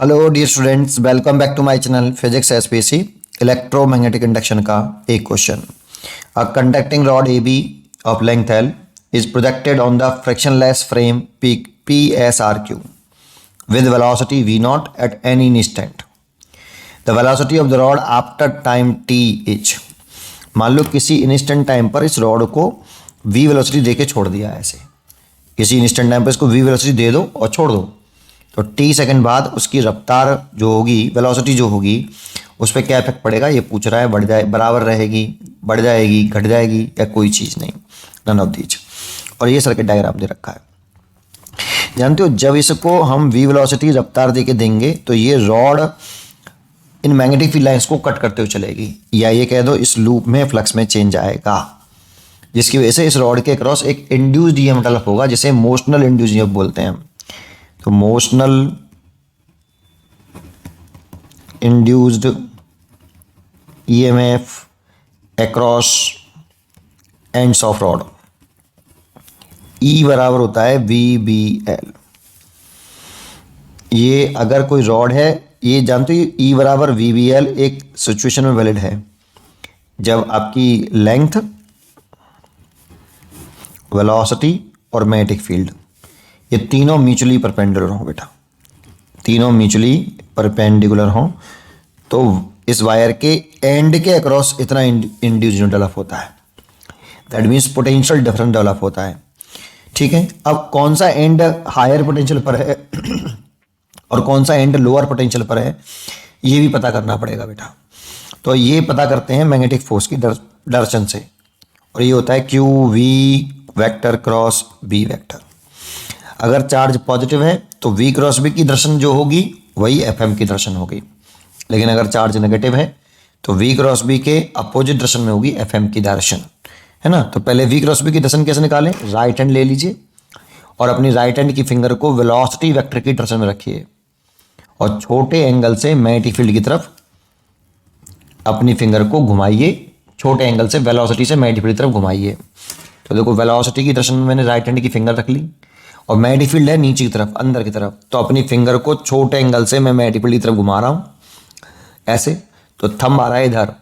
Hello dear students, welcome back to my channel physics SPC. Electromagnetic induction का एक question. A conducting rod A B of length L is projected on the frictionless frame P S R Q with velocity v naught at any instant. The velocity of the rod after time t is। मान लो किसी instant time पर इस rod को v velocity दे के छोड़ दिया है। ऐसे किसी इंस्टेंट टाइम पर इसको v वेलोसिटी दे दो और छोड़ दो, तो t सेकंड बाद उसकी रफ्तार जो होगी, वेलोसिटी जो होगी, उस पर क्या इफेक्ट पड़ेगा ये पूछ रहा है। बढ़ जाए, बराबर रहेगी, बढ़ जाएगी, घट जाएगी, या कोई चीज़ नहीं, नन ऑफ दीज। और ये सर्किट डायग्राम दे रखा है। जानते हो, जब इसको हम v वेलोसिटी रफ्तार दे के देंगे तो ये rod in magnetic field lines को कट करते हुए चलेगी, या ये कह दो इस लूप में फ्लक्स में चेंज आएगा, जिसकी वजह से इस रॉड के क्रॉस एक इंड्यूस्ड ईएमएफ डेवलप होगा, जिसे मोशनल इंड्यूस्ड ईएमएफ बोलते हैं हम। तो motional induced EMF across ends of rod, E बराबर होता है VBL। ये अगर कोई रॉड है, ये जानते हो E बराबर VBL एक सिचुएशन में वैलिड है जब आपकी लेंथ, वेलोसिटी और मैग्नेटिक फील्ड ये तीनों म्यूचुअली परपेंडिकुलर हो। बेटा, तीनों म्यूचुअली परपेंडिकुलर हो तो इस वायर के एंड के अक्रॉस इतना इंड्यूस डेवलप होता है। That means potential difference develop होता है। ठीक है, अब कौन सा एंड हायर पोटेंशियल पर है और कौन सा एंड लोअर पोटेंशियल पर है, ये भी पता करना पड़ेगा बेटा। तो ये पता करते हैं मैग्नेटिक फोर्स की डायरेक्शन से, और ये होता है Q V vector cross B vector. अगर चार्ज पॉजिटिव है तो वी क्रॉस बी की डायरेक्शन जो होगी वही एफ एम की डायरेक्शन होगी, लेकिन अगर चार्ज नेगेटिव है तो वी क्रॉस बी के अपोजिट डायरेक्शन में होगी एफ एम की डायरेक्शन, है ना। तो पहले वी क्रॉस बी की डायरेक्शन कैसे निकालें? राइट हैंड ले लीजिए और अपनी राइट हैंड की फिंगर को वेलोसिटी वेक्टर की डायरेक्शन में रखिए और छोटे एंगल से मैग्नेटिक फील्ड की तरफ अपनी फिंगर को घुमाइए। छोटे एंगल से वेलोसिटी से मैग्नेटिक फील्ड की तरफ घुमाइए। तो देखो, वेलोसिटी की डायरेक्शन में मैंने राइट हैंड की फिंगर रख ली और मैग्नेटिक फील्ड है नीचे की तरफ, अंदर की तरफ। तो अपनी फिंगर को छोटे एंगल से मैं मैग्नेटिक फील्ड की तरफ घुमा रहा हूँ ऐसे। तो थंब आ रहा है इधर,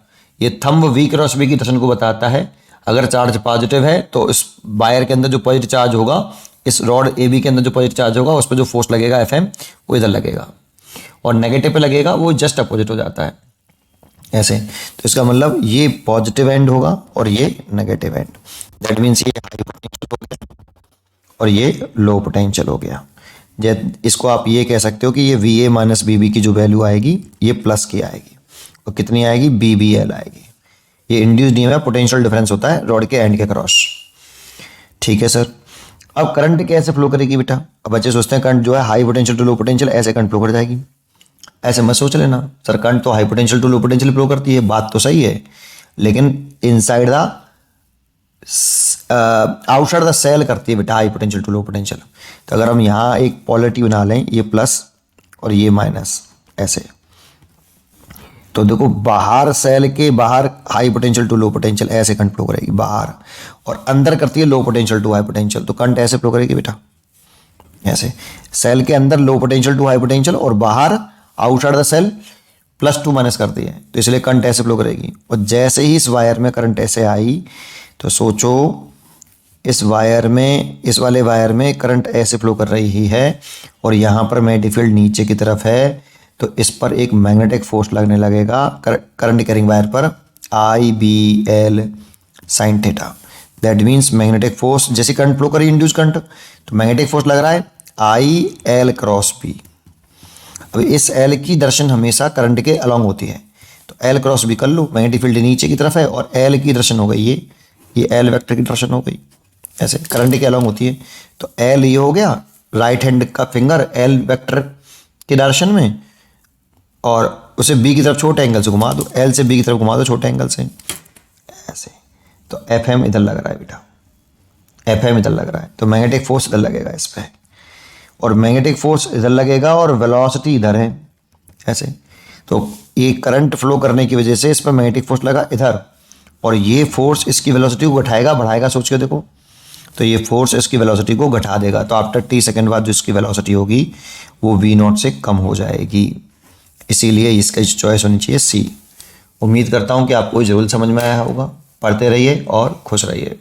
ये थंब वी क्रॉस बी की डायरेक्शन को बताता है। अगर चार्ज पॉजिटिव है तो इस वायर के अंदर जो पॉजिटिव चार्ज होगा, इस रॉड ए बी के अंदर जो पॉजिटिव चार्ज होगा, उस पर जो फोर्स लगेगा एफ एम, वो इधर लगेगा, और नेगेटिव पे लगेगा वो जस्ट अपोजिट हो जाता है ऐसे। तो इसका मतलब ये पॉजिटिव एंड होगा और ये नेगेटिव एंड। दैट मीन्स ये हाई पोटेंशियल हो गया और ये लो पोटेंशियल हो गया। इसको आप ये कह सकते हो कि ये V A minus B B की जो वैल्यू आएगी ये प्लस की आएगी, और कितनी आएगी? बी बी एल आएगी। ये इंड्यूस्ड ईएमएफ पोटेंशियल डिफरेंस होता है रॉड के एंड के क्रॉस। ठीक है सर। अब करंट कैसे फ्लो करेगी बेटा? अब बच्चे सोचते हैं करंट जो है high potential to low potential ऐसे करंट फ्लो कर जाएगी। ऐसे मत सोच लेना सर, करंट तो high potential to low potential flow करती है, बात तो सही है, लेकिन inside the outside the cell करती है बेटा high potential to low potential. तो अगर हम यहाँ एक पॉलरिटी बना लें, ये प्लस और ये माइनस ऐसे, तो देखो बाहर सेल के बाहर high potential to low potential ऐसे करंट फ्लो करेगी बाहर, और अंदर करती है low potential to high potential. तो करंट ऐसे फ्लो करेगी बेटा, ऐसे। सेल के अंदर low potential to high potential और बाहर outside the cell plus to minus करती है, तो इसलिए करंट ऐसे फ्लो करेगी। और जैसे ही इस वायर में करंट ऐसे आई तो सोचो इस वायर में, इस वाले वायर में करंट ऐसे फ्लो कर रही है और यहाँ पर मैग्नेटिक फील्ड नीचे की तरफ है, तो इस पर एक मैग्नेटिक फोर्स लगने लगेगा करंट कैरिंग वायर पर, I B L sine theta. That means magnetic force, जैसे करंट फ्लो करी इंड्यूस करंट, तो मैग्नेटिक फोर्स लग रहा है आई एल क्रॉस बी। अब इस एल की डायरेक्शन हमेशा करंट के अलॉन्ग होती है, तो एल क्रॉस बी कर लो, मैग्नेटिक फील्ड नीचे की तरफ है और एल की डायरेक्शन हो गई ये एल वेक्टर की डायरेक्शन हो गई ऐसे, करंट के अलॉन्ग होती है। तो एल ये हो गया, राइट हैंड का फिंगर एल वेक्टर की डायरेक्शन में, और उसे बी की तरफ छोटे एंगल से घुमा दो, एल से बी की तरफ घुमा दो छोटे एंगल से ऐसे। तो एफ एम इधर लग रहा है बेटा, एफ एम इधर लग रहा है, तो मैग्नेटिक फोर्स इधर लगेगा इस पर, और मैग्नेटिक फोर्स इधर लगेगा और वेलोसिटी इधर है ऐसे। तो ये करंट फ्लो करने की वजह से इस पर मैग्नेटिक फोर्स लगा इधर, और ये फोर्स इसकी वेलोसिटी को उठाएगा, बढ़ाएगा, सोच के देखो। तो ये फोर्स इसकी वेलोसिटी को घटा देगा, तो आफ्टर t सेकेंड बाद जो इसकी वेलोसिटी होगी वो v0 से कम हो जाएगी। इसीलिए इसका चॉइस होनी चाहिए सी। उम्मीद करता हूँ कि आपको ये जरूर समझ में आया होगा। पढ़ते रहिए और खुश रहिए।